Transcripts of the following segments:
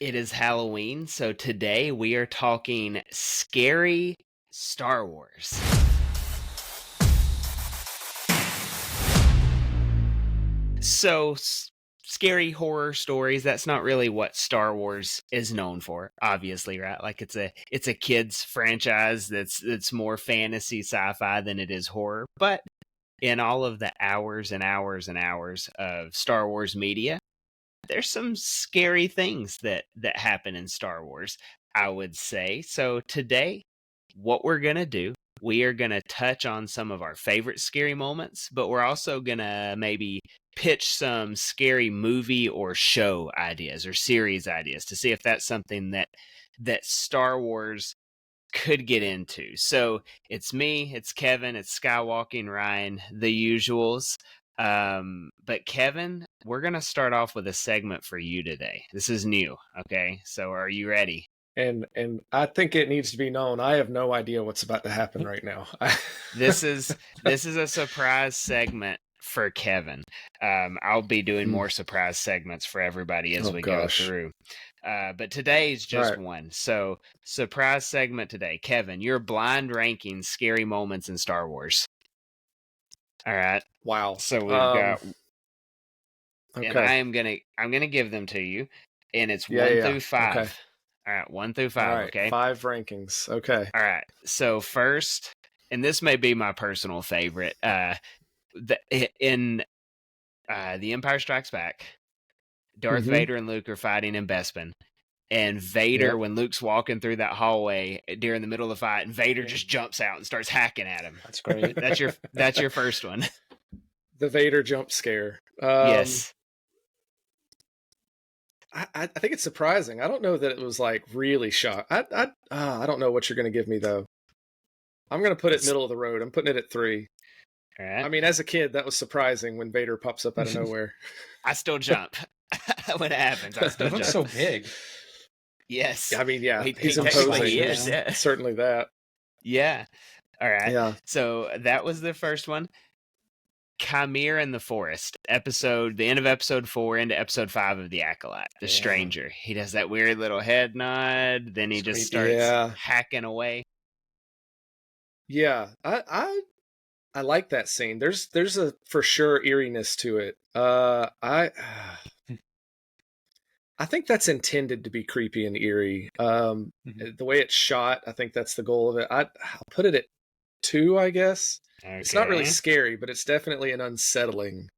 It is Halloween, so today we are talking scary Star Wars. So, scary horror stories, that's not really what Star Wars is known for, obviously, right? Like it's a kids franchise that's more fantasy sci-fi than it is horror, but in all of the hours and hours and hours of Star Wars media, there's some scary things that happen in Star Wars, I would say. So today, what we're going to do, we are going to touch on some of our favorite scary moments, but we're also going to maybe pitch some scary movie or show ideas or series ideas to see if that's something that Star Wars could get into. So it's me, it's Kevin, it's Skywalking Ryan, the usuals. But Kevin, we're gonna start off with a segment for you today. This is new, okay? So are you ready? And I think it needs to be known. I have no idea what's about to happen right now. This is a surprise segment for Kevin. I'll be doing more surprise segments for everybody as we go through. But today's just one. So, surprise segment today. Kevin, your blind ranking scary moments in Star Wars. All right. Wow. So we've got, and I'm gonna give them to you, and it's 1 through 5. Okay. All right, 1 through 5. All right, okay. 5 rankings. Okay. All right. So first, and this may be my personal favorite. In The Empire Strikes Back, Darth Vader and Luke are fighting in Bespin. And Vader, when Luke's walking through that hallway during the middle of the fight, and Vader just jumps out and starts hacking at him. That's great. That's your first one. The Vader jump scare. Yes. I think it's surprising. I don't know that it was like really shocked. I don't know what you're going to give me though. I'm going to put it middle of the road. I'm putting it at 3. All right. I mean, as a kid, that was surprising when Vader pops up out of nowhere. I still jump when it happens. I still jump. So big. Yes. I mean, yeah, he's imposing. He is, yeah. Certainly that. Yeah. All right. Yeah. So that was the first one. Chimera in the Forest, the end of episode 4 into episode 5 of The Acolyte, the Stranger. He does that weird little head nod, then he just starts hacking away. Yeah, I like that scene. There's a for sure eeriness to it. I think that's intended to be creepy and eerie. The way it's shot, I think that's the goal of it. I'll put it at 2, I guess. Okay. It's not really scary, but it's definitely an unsettling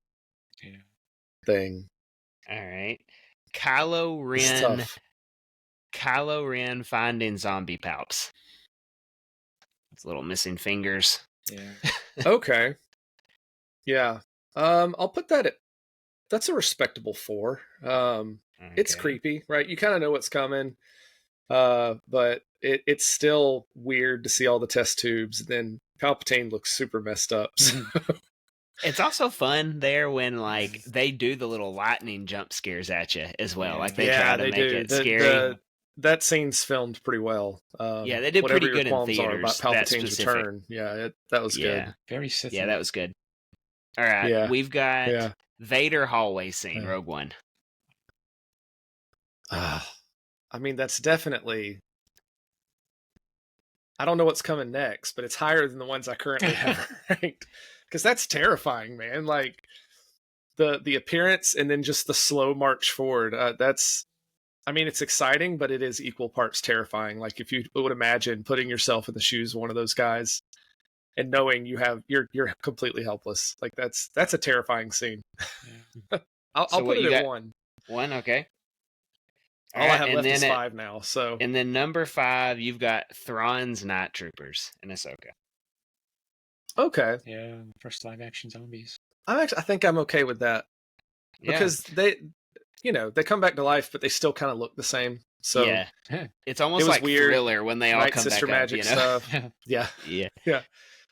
thing. All right. Kylo Ren finding zombie palps. Those little missing fingers. Yeah. Okay. Yeah. I'll put that's a respectable 4. It's creepy, right? You kind of know what's coming. But it's still weird to see all the test tubes. And then Palpatine looks super messed up. So. It's also fun there when like they do the little lightning jump scares at you as well. Like they try to make it scary. That scene's filmed pretty well. Yeah, they did pretty good in theaters. About Palpatine's return. Yeah, that was good. Very Sith. Yeah, that was good. All right, we've got Vader hallway scene, Rogue One. I mean, that's definitely... I don't know what's coming next, but it's higher than the ones I currently have ranked. Because that's terrifying, man. Like, the appearance and then just the slow march forward. I mean, it's exciting, but it is equal parts terrifying. Like, if you would imagine putting yourself in the shoes of one of those guys and knowing you're completely helpless. Like, that's a terrifying scene. Yeah. I'll put it at 1. 1, okay. All I have left is 5 now. So, and then number 5, you've got Thrawn's Night Troopers in Ahsoka. Okay. Yeah, first live action zombies. I think I'm okay with that because they come back to life, but they still kind of look the same. So yeah, it's almost like weird Thriller when they all come Sister back magic up, you know? stuff. Yeah.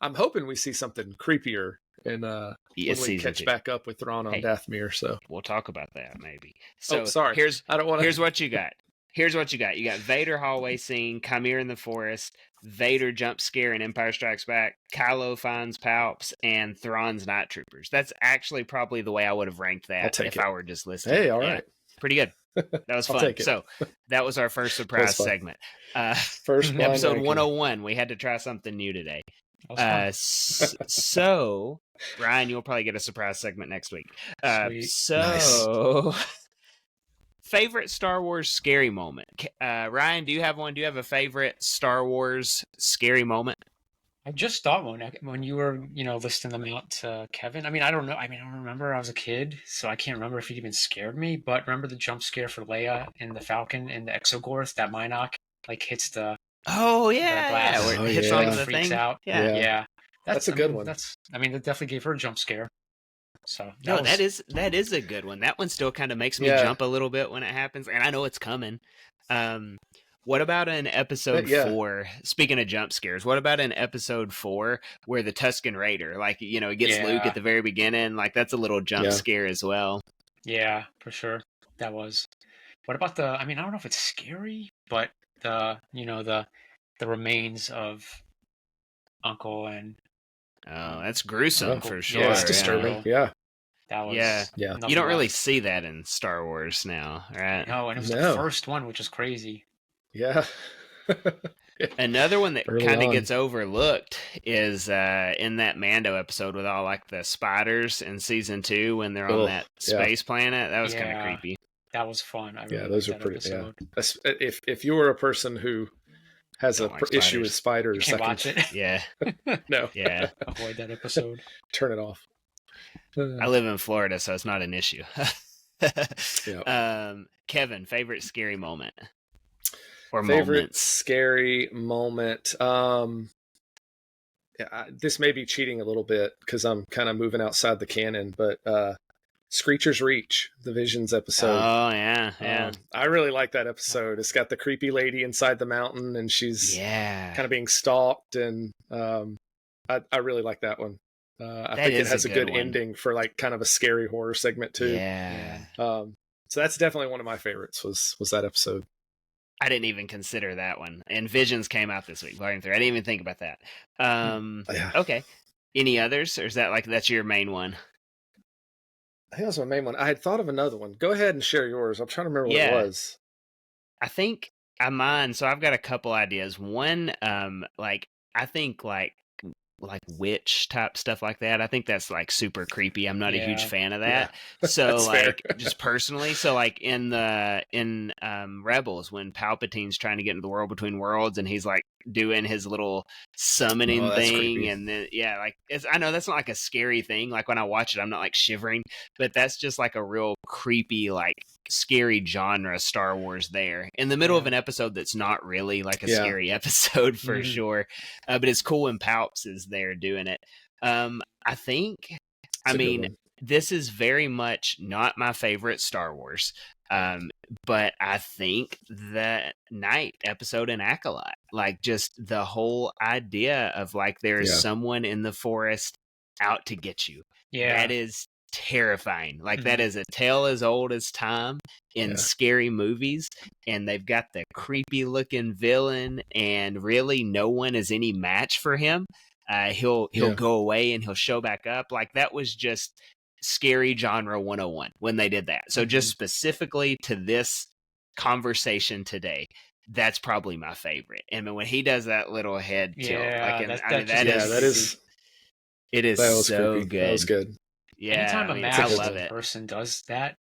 I'm hoping we see something creepier and when we catch back up with Thrawn on Dathomir. So we'll talk about that maybe. So sorry. Here's what you got. Here's what you got. You got Vader hallway scene, Chimera in the Forest, Vader jump scare in Empire Strikes Back, Kylo finds Palps, and Thrawn's Night Troopers. That's actually probably the way I would have ranked that if I were just listening. Hey, all right. Pretty good. That was I'll fun. take it. So that was our first surprise fun. segment. Uh, First blind episode ranking. 101. We had to try something new today. That was fun. So Ryan, you'll probably get a surprise segment next week. Sweet. So favorite Star Wars scary moment. Ryan, do you have one? Do you have a favorite Star Wars scary moment? I just thought one when you were, listing them out to Kevin. I mean, I don't know. I mean, I don't remember. I was a kid, so I can't remember if it even scared me. But remember the jump scare for Leia and the Falcon and the Exogorth? That Mynock hits the Oh yeah, glass. where Oh, it hits yeah. onto the freaks thing. out. Yeah. Yeah. That's a good one. That definitely gave her a jump scare. So No, that is a good one. That one still kind of makes me jump a little bit when it happens, and I know it's coming. What about in episode 4? Speaking of jump scares, what about in episode 4 where the Tusken Raider, it gets Luke at the very beginning? Like that's a little jump scare as well. Yeah, for sure. That was. What about I don't know if it's scary, but the remains of Uncle and. Oh, that's gruesome for sure. Yeah, it's disturbing. Yeah. That was. Yeah. Nothing You don't really left. see that in Star Wars now, right? No, and it was the first one, which is crazy. Yeah. Another one that Early kind of on. gets overlooked is in that Mando episode with all the spiders in season 2 when they're on that space planet. That was kind of creepy. That was fun. I really those are liked pretty. that episode. Yeah. If you were a person who has an issue with spiders, You can't watch it. Yeah. No. Yeah. Avoid that episode. Turn it off. I live in Florida, so it's not an issue. Yeah. Kevin, favorite scary moment or Favorite moments? scary moment. This may be cheating a little bit because I'm kind of moving outside the canon, but Screecher's Reach, the Visions episode. Oh yeah. I really like that episode. It's got the creepy lady inside the mountain, and she's kind of being stalked, and I really like that one. I think it has a good ending for kind of a scary horror segment too. Yeah. So that's definitely one of my favorites. Was that episode? I didn't even consider that one. And Visions came out this week, Volume 3. I didn't even think about that. Okay. Any others, or is that that's your main one? I think that was my main one. I had thought of another one. Go ahead and share yours. I'm trying to remember what it was. I think mine. So I've got a couple ideas. One, I think witch type stuff like that. I think that's super creepy. I'm not a huge fan of that. Yeah. So just personally, so in Rebels when Palpatine's trying to get into the world between worlds and he's doing his little summoning thing creepy. and then I know that's not a scary thing. When I watch it I'm not shivering, but that's just a real creepy scary genre Star Wars there in the middle of an episode that's not really a scary episode for sure, but it's cool when Palps is there doing it. I think this is very much not my favorite Star Wars, but I think the night episode in Acolyte, just the whole idea of there's someone in the forest out to get you. That is terrifying. That is a tale as old as time in scary movies, and they've got the creepy looking villain, and really no one is any match for him. He'll go away and he'll show back up. That was just scary genre 101 when they did that. So just specifically to this conversation today, that's probably my favorite. And when he does that little head tilt, it is so creepy. good. That was good. Yeah, anytime I a love it. person does that,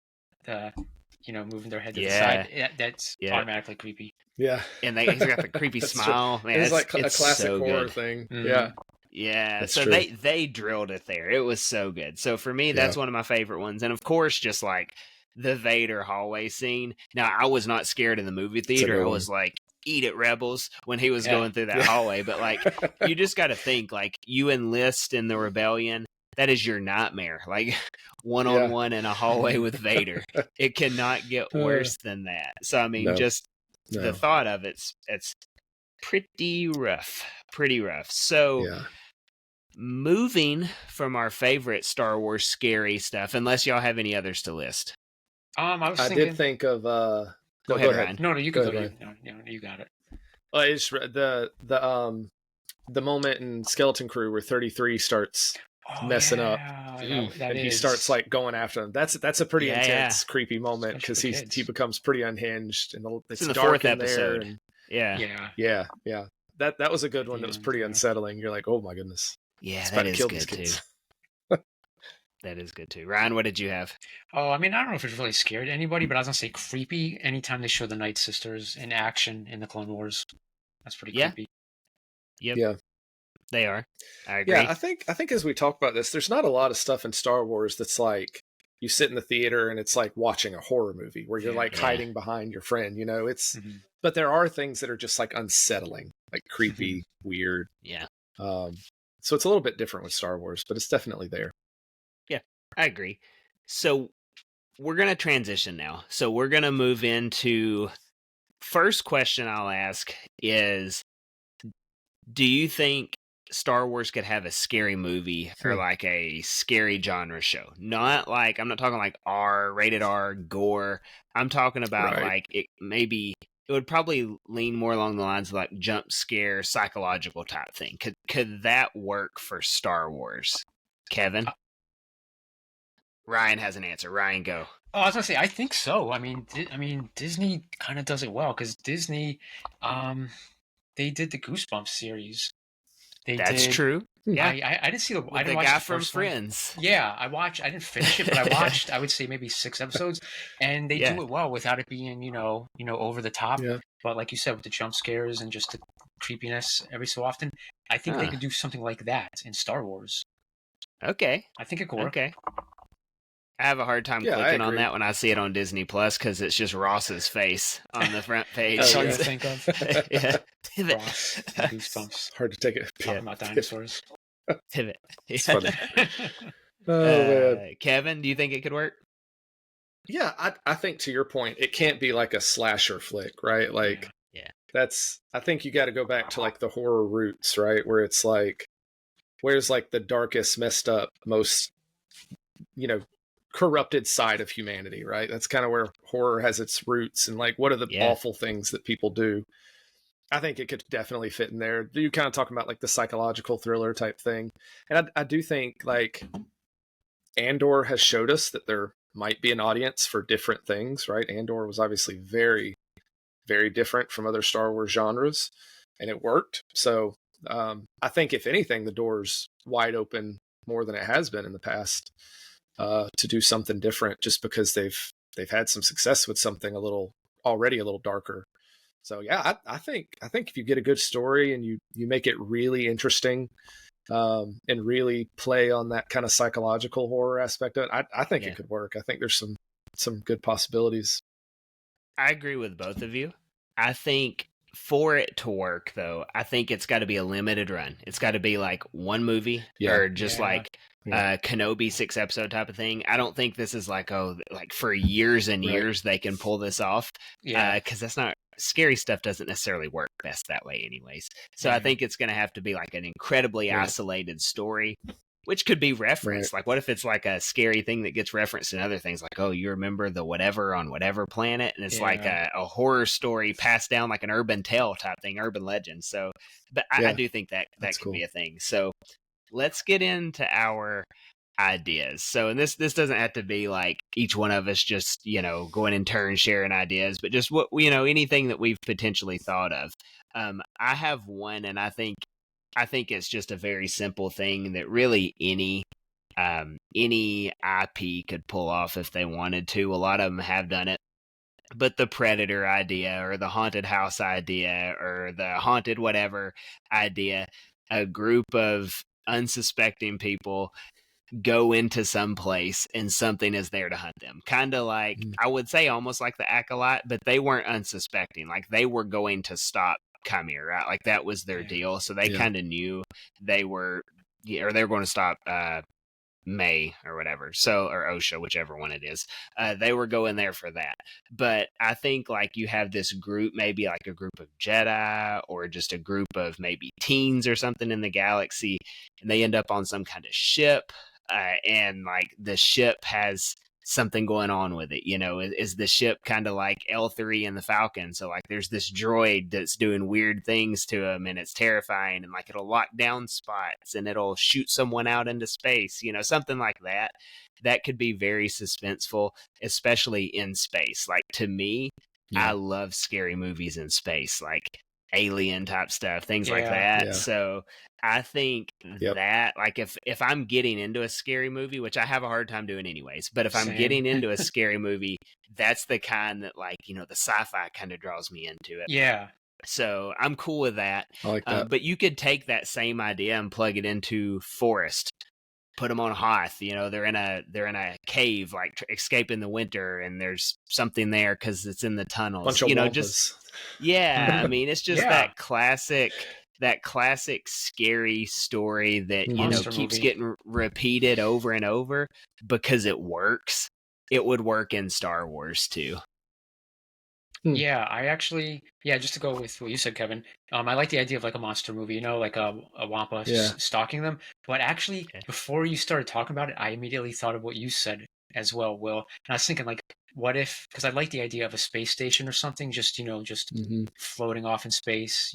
moving their head to the side, that's automatically creepy. Yeah, and he's got the creepy smile. Man, it's a classic so horror good. thing. Mm-hmm. Yeah, that's so true. they drilled it there. It was so good. So for me, that's one of my favorite ones. And of course, just the Vader hallway scene. Now, I was not scared in the movie theater. I was eat it, Rebels, when he was going through that hallway. But you just got to think, you enlist in the rebellion. That is your nightmare. One-on-one in a hallway with Vader. It cannot get worse than that. So the thought of it's pretty rough. So moving from our favorite Star Wars scary stuff, unless y'all have any others to list. I did think of go ahead, Ryan. No, you can go ahead. Ryan. No, you got it. It's the moment in Skeleton Crew where 33 starts Oh messing up. yeah, that And he is. starts like going after him. That's a pretty Yeah, intense, creepy moment because Especially for he kids. becomes pretty unhinged and It's it's in the dark fourth in there. episode. And Yeah. Yeah. yeah, that was a good one. That was Demons, pretty yeah. unsettling. You're like, oh my goodness, Yeah, it's that about to is kill these good too. kids. That is good too. Ryan, what did you have? Oh, I mean, I don't know if it's really scared anybody, but I was gonna say creepy anytime they show the Night Sisters in action in the Clone Wars. That's pretty Yeah. creepy. Yep. Yeah. They are. I agree. Yeah, I think as we talk about this, there's not a lot of stuff in Star Wars that's like you sit in the theater and it's like watching a horror movie where you're like Yeah. hiding behind your friend, you know. It's Mhm. but there are things that are just like unsettling, like creepy, weird. Yeah. So it's a little bit different with Star Wars, but it's definitely there. I agree. So we're going to transition now. So we're going to move into first question I'll ask is, do you think Star Wars could have a scary movie or like a scary genre show? Not like, I'm not talking like rated R, gore. I'm talking about Right. like it would probably lean more along the lines of like jump scare, psychological type thing. Could that work for Star Wars? Kevin? Ryan has an answer. Ryan, go. Oh, I was gonna say, I think so. I mean, Disney kind of does it well because Disney, they did the Goosebumps series. That's true. Yeah. I didn't see the. I With didn't the watch guy the from first one. Friends. Yeah, I didn't finish it, but I watched. I would say maybe 6 episodes, and they Yeah. do it well without it being over the top. Yeah. But like you said, with the jump scares and just the creepiness every so often, I think they Huh. could do something like that in Star Wars. Okay. I think it could work. Okay. I have a hard time Yeah, I clicking on agree. that when I see it on Disney Plus because it's just Ross's face on the front page. That's all yeah. you think of. Yeah. Pivot. Ross, and Goosebumps, Hard to take it. talking Yeah. about dinosaurs. Pivot. It's funny. Oh, man. Kevin, do you think it could work? Yeah, I think to your point, it can't be like a slasher flick, right? Like, Yeah. I think you got to go back to like the horror roots, right? Where it's like, where's like the darkest, messed up, most, corrupted side of humanity, right? That's kind of where horror has its roots, and like, what are the awful things that people do? I think it could definitely fit in there. You kind of talking about like the psychological thriller type thing, and I do think like Andor has showed us that there might be an audience for different things, right? Andor was obviously very, very different from other Star Wars genres, and it worked. So I think if anything, the door's wide open more than it has been in the past to do something different, just because they've had some success with something already a little darker. So yeah, I think if you get a good story and you make it really interesting and really play on that kind of psychological horror aspect of it, I think it could work. I think there's some good possibilities. I agree with both of you. I think for it to work, though, I think it's got to be a limited run. It's got to be like one movie or just like Kenobi 6-episode type of thing. I don't think this is like for years and years they can pull this off. Yeah, because that's not scary stuff doesn't necessarily work best that way, anyways. So I think it's going to have to be like an incredibly isolated story, which could be referenced. Like, what if it's like a scary thing that gets referenced in other things? Like, oh, you remember the whatever on whatever planet, and it's like a horror story passed down like an urban tale type thing, urban legend. So, but I do think that could be a thing. So let's get into our ideas. So, and this doesn't have to be like each one of us just, going in turn sharing ideas, but just what, anything that we've potentially thought of. I have one, and I think it's just a very simple thing that really any IP could pull off if they wanted to. A lot of them have done it. But the Predator idea or the haunted house idea or the haunted whatever idea, a group of unsuspecting people go into some place and something is there to hunt them. Kind of like, I would say almost like the Acolyte, but they weren't unsuspecting. Like they were going to stop Khmer, right? Like that was their deal. So they kind of knew they were going to stop May or whatever. So, or Osha, whichever one it is. They were going there for that. But I think like you have this group, maybe like a group of Jedi or just a group of maybe teens or something in the galaxy, and they end up on some kind of ship. And like the ship has something going on with it. Is the ship kind of like L3 and the Falcon? So like there's this droid that's doing weird things to him and it's terrifying, and like it'll lock down spots and it'll shoot someone out into space, something like that. That could be very suspenseful, especially in space. Like to me, I love scary movies in space, like alien type stuff, things like that. Yeah. So I think that, like, if I'm getting into a scary movie, which I have a hard time doing anyways, but if I'm getting into a scary movie, that's the kind that, like, the sci-fi kind of draws me into it. Yeah. So I'm cool with that. I like that. But you could take that same idea and plug it into Forest. Put them on Hoth. They're in a cave, like escaping the winter, and there's something there because it's in the tunnels. Bunch of wampas. I mean, it's just that classic scary story that Monster keeps movie. getting repeated over and over because it works. It would work in Star Wars too. Yeah, I actually, just to go with what you said, Kevin, I like the idea of like a monster movie, like a Wampa stalking them. But actually, before you started talking about it, I immediately thought of what you said as well, Will. And I was thinking, like, what if, because I like the idea of a space station or something, just floating off in space,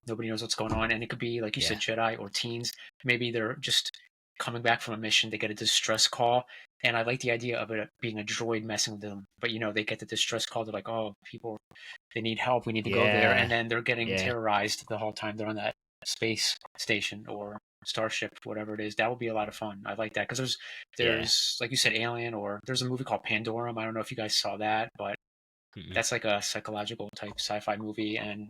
nobody knows what's going on. And it could be, like you said, Jedi or teens. Maybe they're just coming back from a mission, they get a distress call. And I like the idea of it being a droid messing with them. But, they get the distress call. They're like, oh, people, they need help. We need to go there. And then they're getting terrorized the whole time they're on that space station or starship, whatever it is. That would be a lot of fun. I like that. Because there's like you said, Alien, or there's a movie called Pandorum. I don't know if you guys saw that, but that's like a psychological type sci-fi movie. And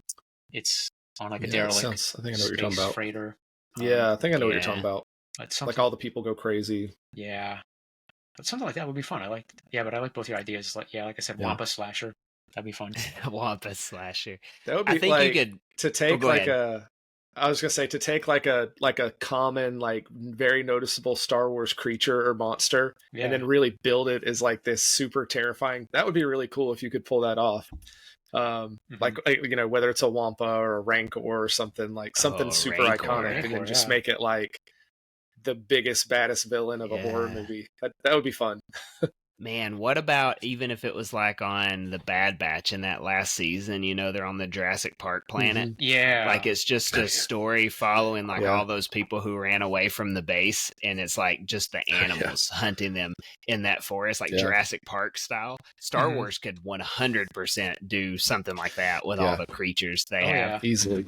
it's on like a derelict I think I know what you're talking about. Freighter. Yeah, I think I know what you're talking about. Like all the people go crazy. Yeah. But something like that would be fun. But I like both your ideas. Like I said, Wampa slasher. That'd be fun. Wampa slasher. That would be, I think like, you could to take like I was gonna say, to take like a common, like very noticeable Star Wars creature or monster and then really build it as like this super terrifying. That would be really cool if you could pull that off. Like whether it's a Wampa or a Rancor or something, like something super iconic, and then just make it like the biggest, baddest villain of a horror movie. That would be fun. Man, what about even if it was like on the Bad Batch in that last season, they're on the Jurassic Park planet. Yeah. Like it's just a story following like all those people who ran away from the base, and it's like just the animals hunting them in that forest, like Jurassic Park style. Star Wars could 100% do something like that with all the creatures they have. Easily.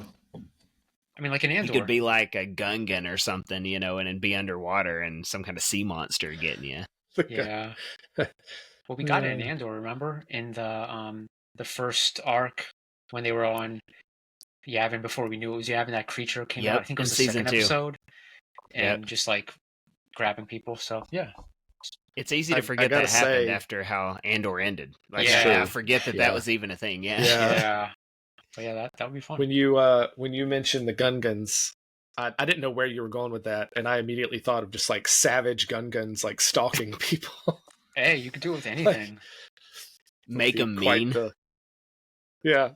I mean, like an Andor. You could be like a Gungan or something, and it'd be underwater and some kind of sea monster getting you. Yeah. Well, we got it in Andor, remember? In the first arc when they were on Yavin, before we knew it was Yavin, that creature came out. I think it was the second episode. And just like grabbing people. So it's easy to forget that happened after how Andor ended. Like I forget that was even a thing. Yeah. But that would be fun. When you mentioned the Gungans, I didn't know where you were going with that, and I immediately thought of just like savage Gungans like stalking people. Hey, you could do it with anything. Make them mean. You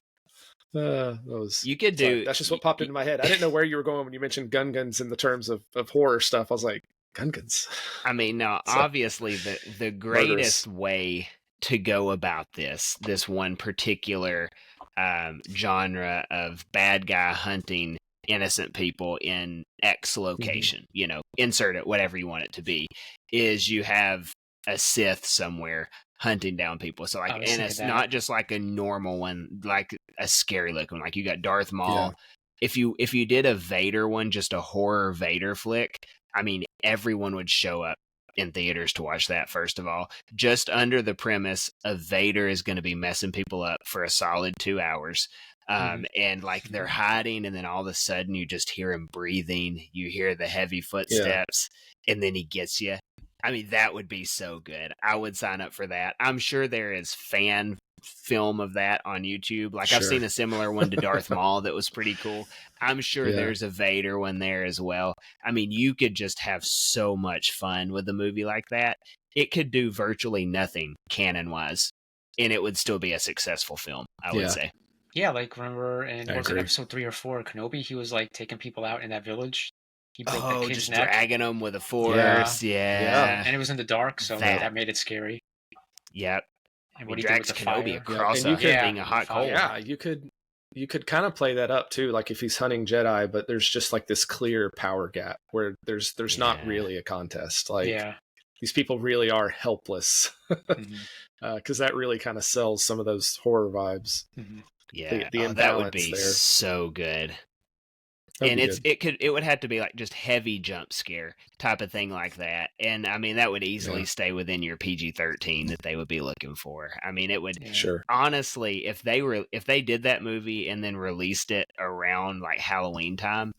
could do. That's just what popped into my head. I didn't know where you were going when you mentioned Gungans in the terms of horror stuff. I was like, Gungans. I mean, now obviously the greatest way to go about this one particular genre of bad guy hunting innocent people in X location, insert it whatever you want it to be, is you have a Sith somewhere hunting down people. So like, and it's not just like a normal one, like a scary looking one. Like you got Darth Maul. If you did a Vader one, just a horror Vader flick, I mean, everyone would show up in theaters to watch that. First of all, just under the premise of Vader is going to be messing people up for a solid 2 hours. And like they're hiding, and then all of a sudden you just hear him breathing, you hear the heavy footsteps, and then he gets you. I mean, that would be so good. I would sign up for that. I'm sure there is fan film of that on YouTube. Like I've seen a similar one to Darth Maul that was pretty cool. I'm sure there's a Vader one there as well. I mean, you could just have so much fun with a movie like that. It could do virtually nothing canon wise, and it would still be a successful film, I would say. Yeah, like remember in episode 3 or 4 Kenobi, he was like taking people out in that village. He broke that kid's just neck. dragging them with a force. Yeah. And it was in the dark, so that made it scary. Yep. And I what mean, he did with Drax the Kenobi fire. across and you could- being a hot coal. Yeah, you could kind of play that up too, like if he's hunting Jedi, but there's just like this clear power gap where there's not Yeah. really a contest. Like Yeah. these people really are helpless, Mhm. because that really kind of sells some of those horror vibes. Mhm. Yeah. The that would imbalance be there. so good. That'd And be it would have to be like just heavy jump scare type of thing like that. And I mean that would easily Yeah. stay within your PG-13 that they would be looking for. I mean it would Yeah. Sure. honestly, if they did that movie and then released it around like Halloween time,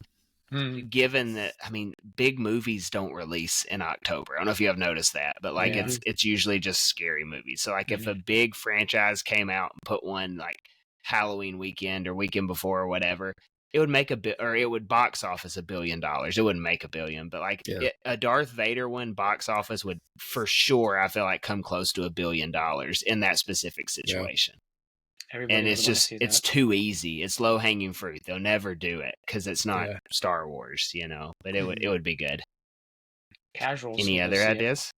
Mhm. given that I mean big movies don't release in October. I don't know if you have noticed that, but like Yeah. it's usually just scary movies. So like if a big franchise came out and put one like Halloween weekend or weekend before or whatever, it would make it would box office $1 billion. It wouldn't make $1 billion, but like Yeah. a Darth Vader one box office would for sure, I feel like, come close to $1 billion in that specific situation. Everybody And would it's wanna just see it's that. too easy. It's low hanging fruit. They'll never do it because it's not Yeah. Star Wars, you know. But it would be good. Casuals. Any will other see it. ideas?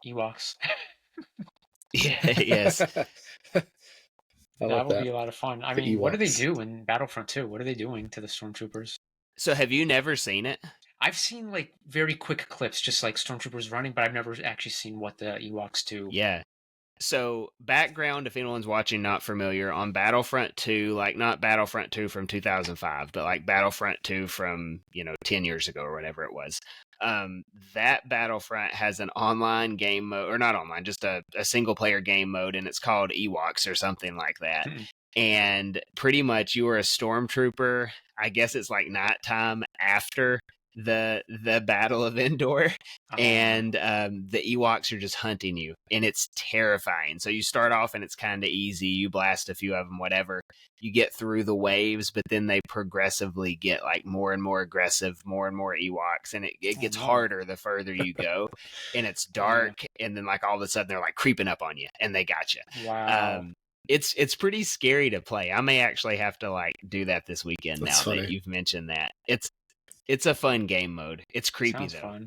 Ewoks. Yes. I That like would that. be a lot of fun. I The mean, what do they Ewoks. do in Battlefront 2? What are they doing to the stormtroopers? So have you never seen it? I've seen like very quick clips, just like stormtroopers running, but I've never actually seen what the Ewoks do. Yeah. So background, if anyone's watching not familiar, on Battlefront 2, like not Battlefront 2 from 2005, but like Battlefront 2 from, 10 years ago or whatever it was. That Battlefront has an online game mode, or not online, just a single player game mode, and it's called Ewoks or something like that. And pretty much you are a stormtrooper. I guess it's like nighttime after the Battle of Endor, and the Ewoks are just hunting you, and it's terrifying. So you start off and it's kind of easy. You blast a few of them, whatever. You get through the waves, but then they progressively get like more and more aggressive, more and more Ewoks, and it gets harder the further you go. And it's dark, and then like all of a sudden they're like creeping up on you, and they got you. Wow. It's pretty scary to play. I may actually have to like do that this weekend. That's now funny. that you've mentioned that. It's a fun game mode. It's creepy Sounds though. fun.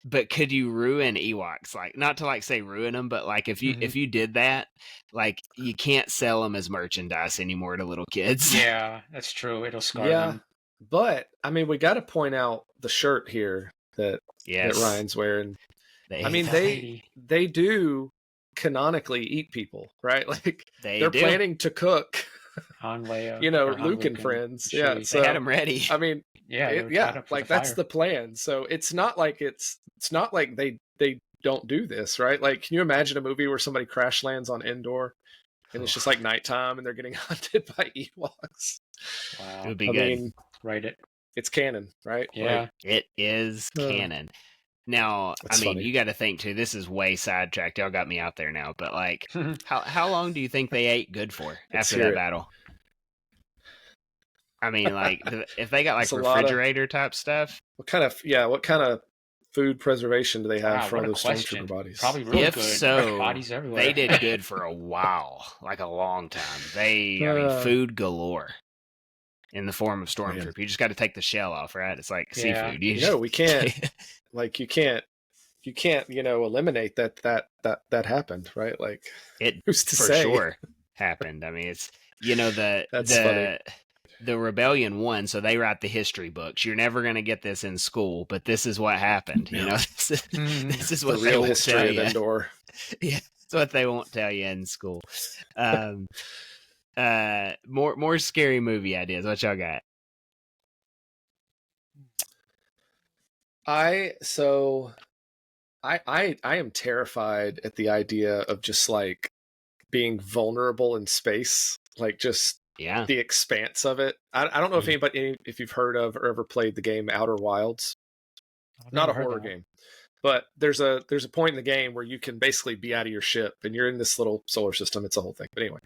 But could you ruin Ewoks? Like, not to like say ruin them, but like if you did that, like you can't sell them as merchandise anymore to little kids. Yeah, that's true. It'll scar Yeah, them. but I mean, we got to point out the shirt here that Yes, Ryan's wearing. They I mean, hate that. they do canonically eat people, right? Like they're do. planning to cook, Han Leia. or Han, Luke and Luke friends. Chewie. Yeah, They so had them ready. I mean, Yeah, they were tied yeah, up for like the that's fire. the plan. So it's not like it's not like they don't do this, right? Like, can you imagine a movie where somebody crash lands on Endor and it's just like nighttime and they're getting hunted by Ewoks? It Wow. would be I good. mean, Write it. it's canon, right? Yeah. It is canon. Now, I That's mean, funny. you got to think too. This is way sidetracked. Y'all got me out there now. But like, how long do you think they ate good for Let's after hear that it. battle? I mean, like, if they got like That's a lot of- refrigerator type stuff, What kind of food preservation do they have Wow, for what all a those question. stormtrooper bodies? Probably really if good. so, Bodies everywhere. they did good for a while, like a long time. I mean, food galore in the form of stormtrooper. You just got to take the shell off, right? It's like Yeah. seafood. we can't like you can't eliminate that happened, right? Like It who's to for say? sure happened. I mean, it's That's funny. the rebellion won, so they write the history books. You're never going to get this in school, but this is what happened. You know, this is The what they real won't tell history of you. Endor. Yeah, it's what they won't tell you in school. More scary movie ideas. What y'all got? I am terrified at the idea of just like being vulnerable in space, like just Yeah, the expanse of it. I don't know if if you've heard of or ever played the game Outer Wilds. I've Not a never heard horror that. game, but there's a point in the game where you can basically be out of your ship and you're in this little solar system. It's a whole thing, but anyway,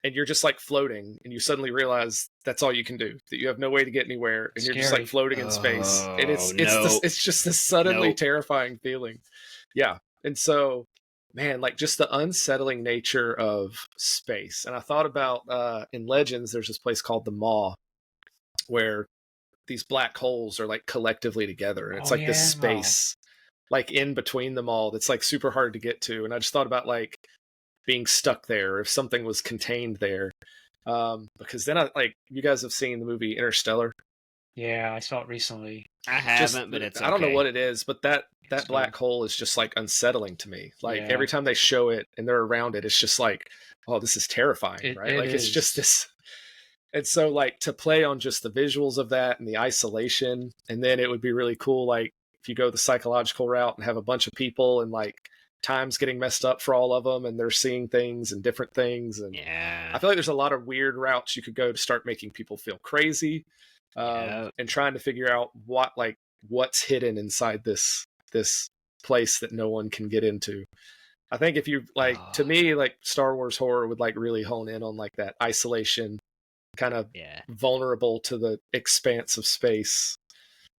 and you're just like floating, and you suddenly realize that's all you can do. That you have no way to get anywhere, and you're just Scary. like floating in space, and no. it's just this suddenly Nope. terrifying feeling. Yeah, and so man, like just the unsettling nature of space. And I thought about in Legends, there's this place called the Maw, where these black holes are like collectively together, and it's Oh, like this yeah. space like in between them all that's like super hard to get to. And I just thought about like being stuck there if something was contained there. Because then you guys have seen the movie Interstellar. Yeah, I saw it recently. I haven't, but it's okay. I don't know what it is, but that It's black good. hole is just like unsettling to me. Like Yeah. every time they show it and they're around it, it's just like, oh, this is terrifying, It- right? it Like it's just is. this. And so like to play on just the visuals of that and the isolation, and then it would be really cool, like if you go the psychological route and have a bunch of people and like time's getting messed up for all of them and they're seeing things and different things. And Yeah. I feel like there's a lot of weird routes you could go to start making people feel crazy. Yep. And trying to figure out what's hidden inside this place that no one can get into. I think if you like, to me, like Star Wars horror would like really hone in on like that isolation, kind of Yeah. vulnerable to the expanse of space.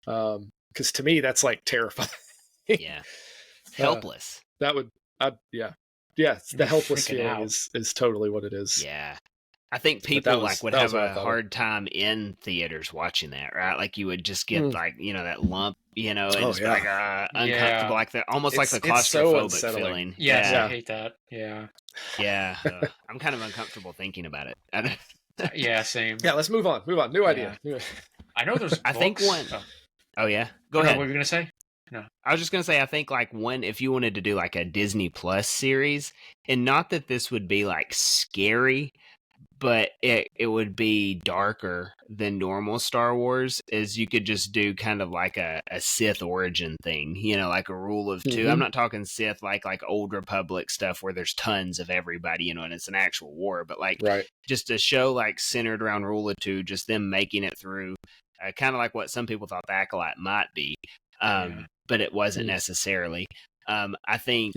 Because to me, that's like terrifying. Yeah. Helpless. That would, yeah. The helpless feeling is totally what it is. Yeah. I think But people that was- like would that have was what I a thought of. hard time in theaters watching that, right? Like you would just get Mm. like, that lump, and Oh, just be yeah. like uncomfortable, Yeah. like the almost like the It's so claustrophobic unsettling. feeling. Yes, Yeah. I hate that. Yeah. Yeah. I'm kind of uncomfortable thinking about it. Yeah, same. Yeah, let's move on. New idea. I know there's I think books- one. Oh, Oh yeah. Go no, ahead. what were you gonna say? I was just gonna say, I think like one, if you wanted to do like a Disney Plus series, and not that this would be like scary, but it would be darker than normal Star Wars, is you could just do kind of like a Sith origin thing, like a rule of 2. Mhm. I'm not talking Sith like Old Republic stuff where there's tons of everybody, and it's an actual war, but like Right. just a show like centered around rule of 2, just them making it through, kind of like what some people thought the Acolyte might be. But it wasn't Mm. necessarily. I think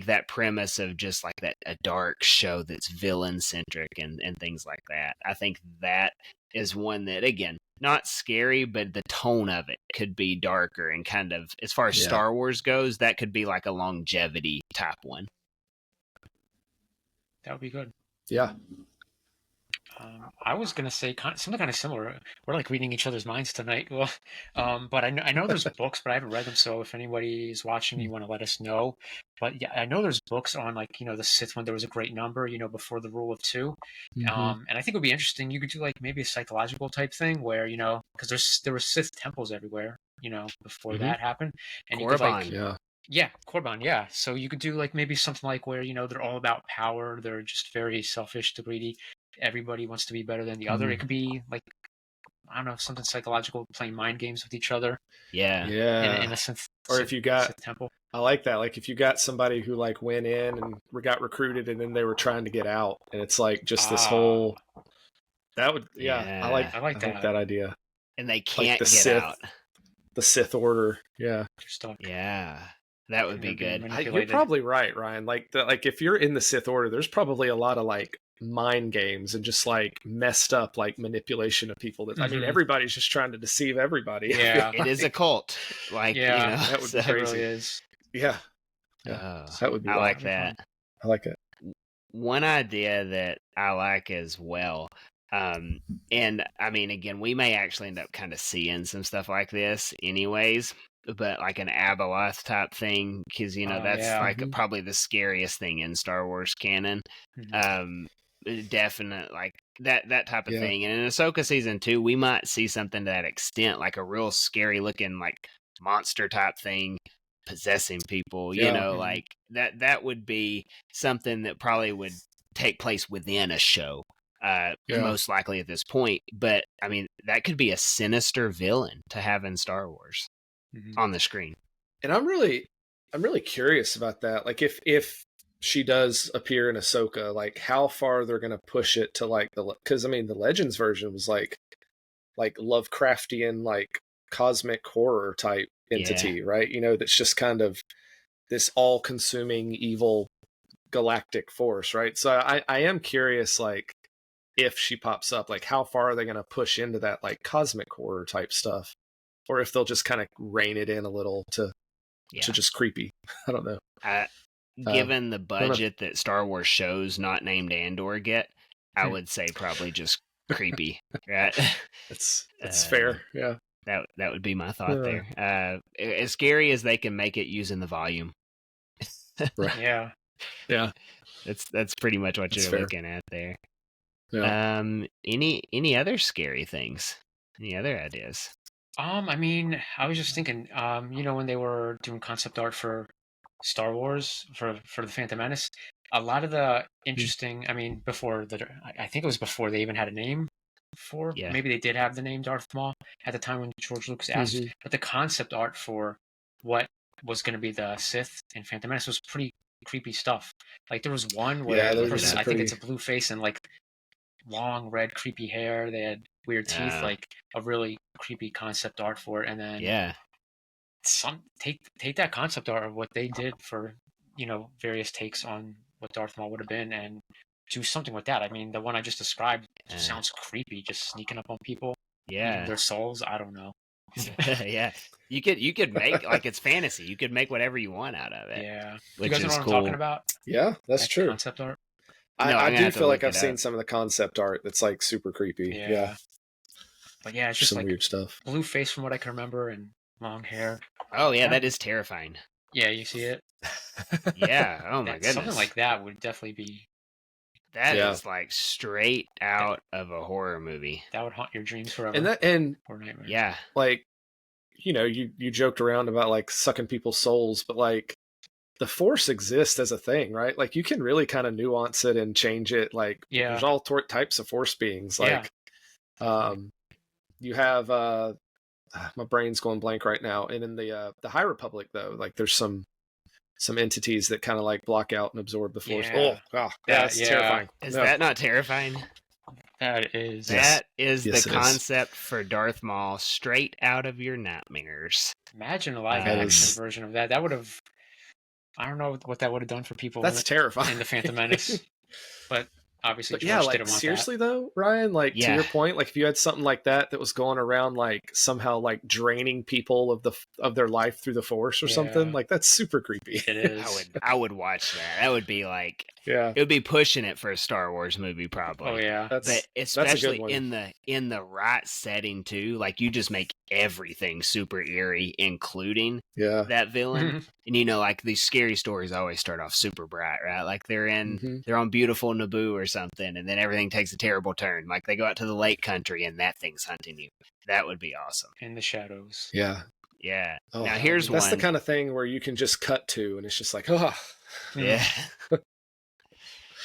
that premise of just like that, a dark show that's villain centric and things like that, I think that is one that, again, not scary, but the tone of it could be darker, and kind of, as far as Yeah. Star Wars goes, that could be like a longevity type one. That would be good. Yeah. I was gonna say something kind of similar. We're like reading each other's minds tonight. Well, but I know there's books, but I haven't read them. So if anybody is watching, you want to let us know. But yeah, I know there's books on like the Sith one. There was a great number, before the rule of 2. Mhm. And I think it would be interesting. You could do like maybe a psychological type thing where because there were Sith temples everywhere, before Mhm. that happened, and you could like Korriban. Yeah. Korriban, yeah. So you could do like maybe something like where they're all about power. They're just very selfish, greedy. Everybody wants to be better than the other. Mhm. It could be like, I don't know, something psychological, playing mind games with each other Yeah. Yeah. in a sense. Or if you got- Sith temple. I like that. Like if you got somebody who like went in and got recruited and then they were trying to get out, and it's like just this whole. That would Yeah. I like I like that idea. And they can't the get Sith. out. The Sith Order. Yeah. You're stuck. Yeah. That would be You're being good. mani- You're Manipulated. probably right, Ryan. Like if you're in the Sith Order, there's probably a lot of like mind games and just like messed up like manipulation of people. That I mean, Mhm. everybody's just trying to deceive everybody. Yeah. It is a cult. Like, Yeah, that would be It crazy. really is. yeah. Oh, That would be I wild. like that. I like it. One idea that I like as well, and I mean, again, we may actually end up kind of seeing some stuff like this anyways, but like an Abeloth type thing, because Oh, that's yeah. like Mhm. probably the scariest thing in Star Wars canon. Mhm. Definite, like that type of Yeah. thing. And in Ahsoka season 2, we might see something to that extent, like a real scary looking like monster type thing possessing people. Yeah. Mhm. Like that would be something that probably would take place within a show. Yeah. Most likely at this point, but I mean that could be a sinister villain to have in Star Wars Mhm. on the screen. And I'm really curious about that. Like if she does appear in Ahsoka, like how far they're going to push it to like because I mean the Legends version was like Lovecraftian, like cosmic horror type entity, right? That's just kind of this all-consuming evil galactic force, right? So I am curious, like if she pops up, like how far are they going to push into that like cosmic horror type stuff, or if they'll just kind of rein it in a little to just creepy. I don't know. Given the know. budget that Star Wars shows not named Andor get, I Hmm. would say probably just creepy, right? It's fair. Yeah. That would be my thought there. As scary as they can make it using the volume. Right. Yeah. Yeah. That's pretty much what That's you're fair. looking at there. Yeah. Any other scary things? Any other ideas? I mean, I was just thinking, when they were doing concept art for Star Wars for the Phantom Menace, a lot of the interesting, I mean, I think it was before they even had a name for, Yeah. maybe they did have the name Darth Maul at the time when George Lucas asked, Mhm. but the concept art for what was going to be the Sith in Phantom Menace was pretty creepy stuff. Like there was one where Yeah, the there's person, some I think it's pretty- a blue face and like long red creepy hair. They had weird teeth, like a really creepy concept art for it. And then Yeah. take that concept art of what they did for various takes on what Darth Maul would have been and do something with that. I mean, the one I just described sounds creepy, just sneaking up on people, eating Yeah. their souls. I don't know. Yeah. You could make like it's fantasy. You could make whatever you want out of it. Yeah. Which You guys know is what I'm cool. talking about? Yeah, that's That true. concept art. No, I'm I gonna do have to feel like look I've it seen up. some of the concept art that's like super creepy. Yeah. But yeah, it's There's just some like weird stuff. blue face from what I can remember and long hair. Oh yeah, Yeah. that is terrifying. Yeah, you see it? Yeah. Oh my goodness. Something like that would definitely be. That Yeah. is like straight out of a horror movie. That would haunt your dreams forever. And or nightmares. Yeah. like, you joked around about like sucking people's souls, but like the Force exists as a thing, right? Like you can really kind of nuance it and change it. Like Yeah. there's all types of Force beings. Yeah. Like, you have my brain's going blank right now. And in the High Republic, though, like there's some entities that kind of like block out and absorb the Force. Yeah. That's terrifying. Is No. that not terrifying? That is. That is Yes, the it is. concept for Darth Maul straight out of your nightmares. Imagine a live That action is- version of that. That would have. I don't know what that would have done for people That's terrifying. in the Phantom Menace, but obviously But George yeah, didn't like want seriously though, Ryan, like to Yeah. your point, like if you had something like that was going around like somehow like draining people of their life through the Force or Yeah. something, like that's super creepy. that. It is. I would watch that. That would be like Yeah. it would be pushing it for a Star Wars movie probably. Oh yeah. That's But a good especially one. in the right setting too, like you just make everything super eerie, including yeah. that villain. And like these scary stories always start off super bright, right? Like they're on beautiful Naboo or something, and then everything takes a terrible turn. Like they go out to the lake country and that thing's hunting you. That would be awesome. In the shadows. Yeah. Yeah. Oh, Now here's that's one. the kind of thing where you can just cut to and it's just like, oh. Yeah.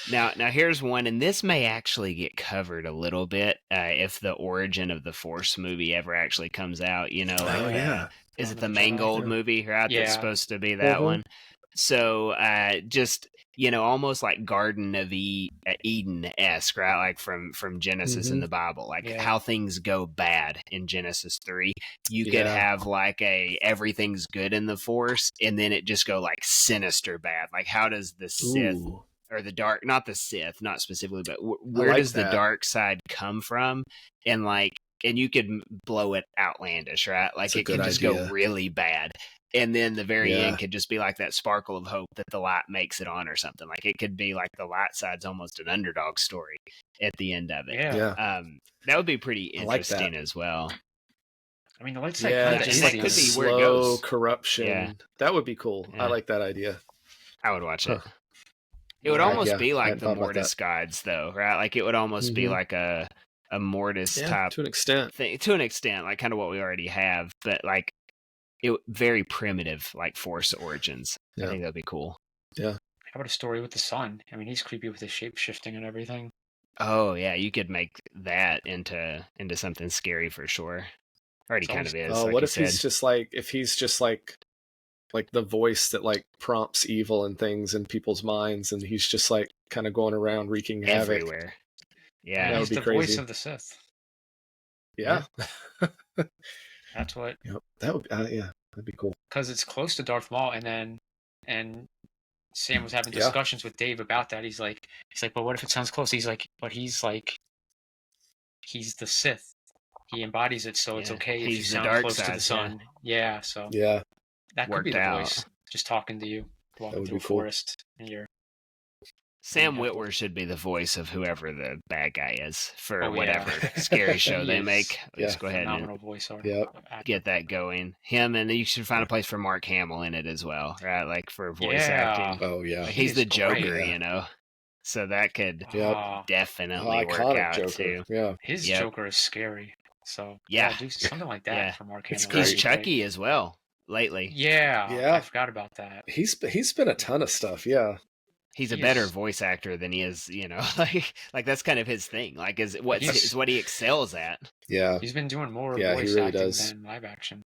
Now here's one, and this may actually get covered a little bit if the origin of the Force movie ever actually comes out. Oh, yeah. Is it Dawn the of the Jedi. Mangold Yeah. movie, right? Yeah. That's supposed to be that Mhm. one. So just almost like Garden of Eden-esque, right? Like from Genesis in Mhm. the Bible, like Yeah. how things go bad in Genesis 3. You could Yeah. have like everything's good in the Force, and then it just go like sinister bad. Like how does the Sith Ooh. or the dark, not the Sith, not specifically, but where like does the that. dark side come from? And you could blow it outlandish, right? Like That's a it could good just idea. go really bad. And then the very Yeah. end could just be like that sparkle of hope that the light makes it on or something. Like it could be like the light side's almost an underdog story at the end of it. Yeah. Yeah. That would be pretty I like that. interesting as well. I mean, the light side Yeah, kind of that just could seems. be where it slow goes. corruption. Yeah. That would be cool. Yeah. I like that idea. I would watch it. Huh. It would Right, almost yeah. be I like hadn't the thought about Mortis gods, though, right? Like it would almost be Mhm. like a Mortis Yeah, type to an extent. thing, to an extent, like kind of what we already have, but like very primitive, like Force origins. I Yeah. think that'd be cool. How about a story with the sun? I mean, he's creepy with his shape shifting and everything. Oh yeah, you could make that into something scary for sure. Already It's kind of is. Oh, like what you if he's said. just like the voice that like prompts evil and things in people's minds, and he's just like kind of going around wreaking havoc. Everywhere? I Yeah, mean, That he's would be the voice crazy. of the Sith. Yeah, That's what, yep. That would that'd be cool. because it's close to Darth Maul, and Sam was having Yeah. discussions with Dave about that. He's like, but what if it sounds close? He's like, he's the Sith. He embodies it, so it's Yeah. okay if He's you the sound dark close to side, the sun. Yeah, so Yeah, that could be Worked the out. voice just talking to you, walking would through be a cool. forest, and you're Sam Yeah. Witwer should be the voice of whoever the bad guy is for Oh, whatever yeah. scary show He they is make. Yeah. Just go ahead and phenomenal voice actor. Yep. get that going. Him, and you should find a place for Mark Hamill in it as well, right? Like for voice acting. Oh yeah. Like, He he's is the great. Joker, Yeah. you know. So that could Yep. Ah, definitely work Iconic out Joker. too. Yeah. his Yep. Joker is scary. So Yeah. do something like that Yeah. for Mark It's Hamill. great. He's That'd be great. Chucky as well lately. Yeah, Yeah. I forgot about that. He's been a ton of stuff. Yeah. He's a He better is- voice actor than he is, you know, like that's kind of his thing. Like is what He's- is what he excels at. Yeah. He's been doing more Yeah, he voice really acting does. than live action.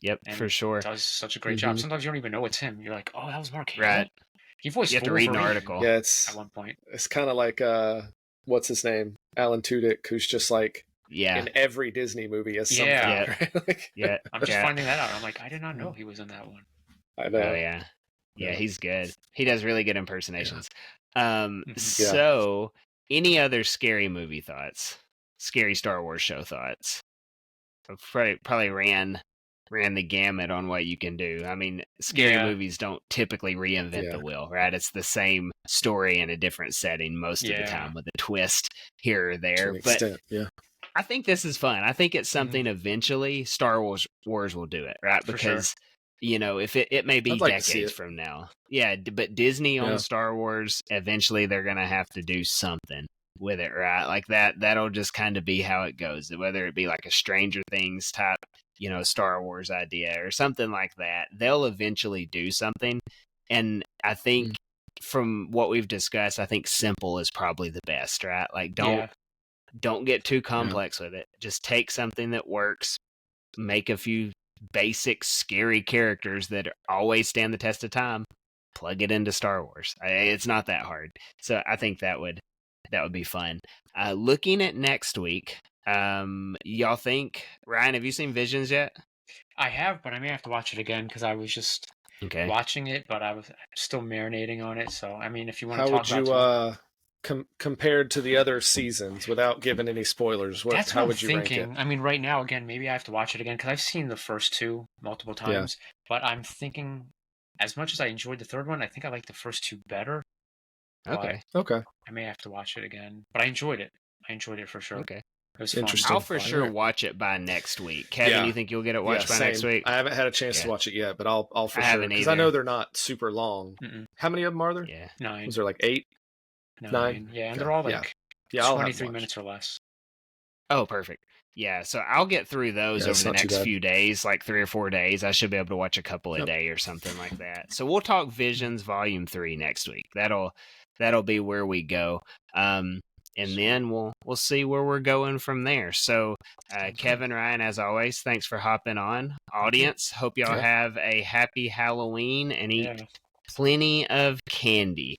Yep, And for sure. Does such a great job. Mhm. Sometimes you don't even know it's him. You're like, oh, that was Mark Hamill. Right. He voiced You have to read an Wolverine article. Yeah. at one point. It's kind of like what's his name? Alan Tudyk, who's just like Yeah. in every Disney movie as something. Yeah. Right? Like, Yeah. I'm just yeah. finding that out. I'm like, I did not know he was in that one. I know. Oh yeah. Yeah, Yeah. he's good. He does really good impersonations. Mhm. Yeah. So any other scary movie thoughts? Scary Star Wars show thoughts? I've probably ran the gamut on what you can do. I mean, scary Yeah. movies don't typically reinvent Yeah. the wheel, right? It's the same story in a different setting most of the Yeah. time with a twist here or To there. an But extent. Yeah. I think this is fun. I think it's Mm-hmm. something eventually Star Wars will do it, right? For sure. Because you know, if it may be I'd like to see decades it. from now. Yeah, but Disney Yeah. owns Star Wars. Eventually they're going to have to do something with it, right? Like that'll just kind of be how it goes. Whether it be like a Stranger Things type, you know, Star Wars idea or something like that. They'll eventually do something. And I think from what we've discussed, I think simple is probably the best, right? Like don't get too complex with it. Just take something that works, make a few basic scary characters that always stand the test of time, plug it into Star Wars. It's not that hard. So I think that would be fun. Looking at next week, y'all think, Ryan, have you seen Visions yet? I have, but I may have to watch it again because I was just Okay. watching it, but I was still marinating on it. So, I mean, if you want How to would talk you about compared to the other seasons without giving any spoilers? that's How what I'm would you rank thinking. it? I mean, right now, again, maybe I have to watch it again because I've seen the first two multiple times. But I'm thinking, as much as I enjoyed the third one, I think I like the first two better. Okay. Okay. I may have to watch it again, but I enjoyed it. I enjoyed it for sure. Okay. It was fun. Interesting. I'll for Fun. sure watch it by next week. Kevin, Yeah. you think you'll get it watched by same. next week? I haven't had a chance Yeah. to watch it yet, but I'll for I sure haven't because I either. know they're not super long. Mm-mm. How many of them are there? Yeah. 9. Was there like 8? 9. Yeah, and Okay. they're all like Yeah. Yeah, I'll have 23 them minutes or less. Oh, perfect. Yeah, so I'll get through those Yeah, it's over the not too next bad. few days, like 3 or 4 days. I should be able to watch a couple a Yep. day or something like that. So we'll talk Visions Volume 3 next week. That'll be where we go. And then we'll see where we're going from there. So, Sounds good. Kevin, Ryan, as always, thanks for hopping on. Audience, hope y'all Yeah. have a happy Halloween and eat Yeah. plenty of candy.